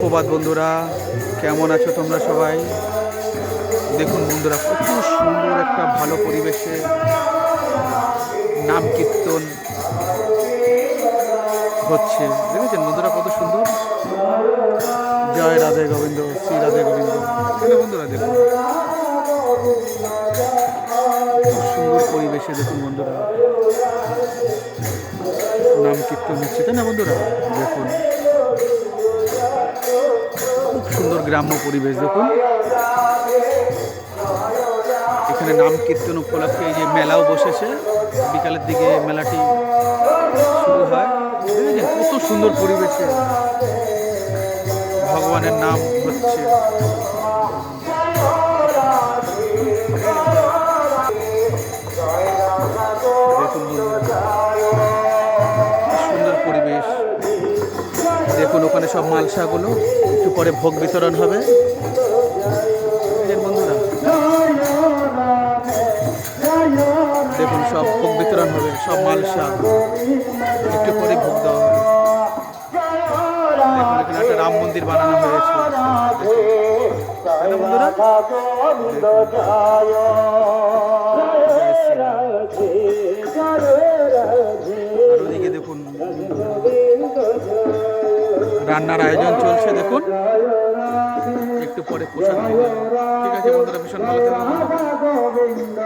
সুপ্রভাত বন্ধুরা, কেমন আছো তোমরা সবাই? দেখুন বন্ধুরা, কত সুন্দর একটা ভালো পরিবেশে নাম কীর্তন হচ্ছে। দেখেছেন বন্ধুরা কত সুন্দর। জয় রাধে গোবিন্দ, শ্রী রাধে গোবিন্দ। বন্ধুরা দেখুন খুব সুন্দর পরিবেশে, দেখুন বন্ধুরা নাম কীর্তন হচ্ছে, তাই না বন্ধুরা? দেখুন খুব সুন্দর গ্রাম্য পরিবেশ। দেখুন এখানে নাম কীর্তন উপলক্ষে এই যে মেলাও বসেছে, বিকালের দিকে মেলাটি শুরু হয়। দেখেছেন কত সুন্দর পরিবেশে ভগবানের নাম হচ্ছে। দেখুন সুন্দর পরিবেশ। দেখুন ওখানে সব মালসাগুলো একটু পরে ভোগ বিতরণ হবে বন্ধুরা। দেখুন সব ভোগ বিতরণ হবে, সব মালসা একটু পরে ভোগ দেওয়া হবে। দেখুন এখানে একটা রাম মন্দির বানানো হয়েছে বন্ধুরা। আর ওদিকে দেখুন রান্নার আয়োজন চলছে। দেখুন একটু পরে প্রসাদ। ঠিক আছে বন্ধুরা, ভীষণ ভালো থাকবেন।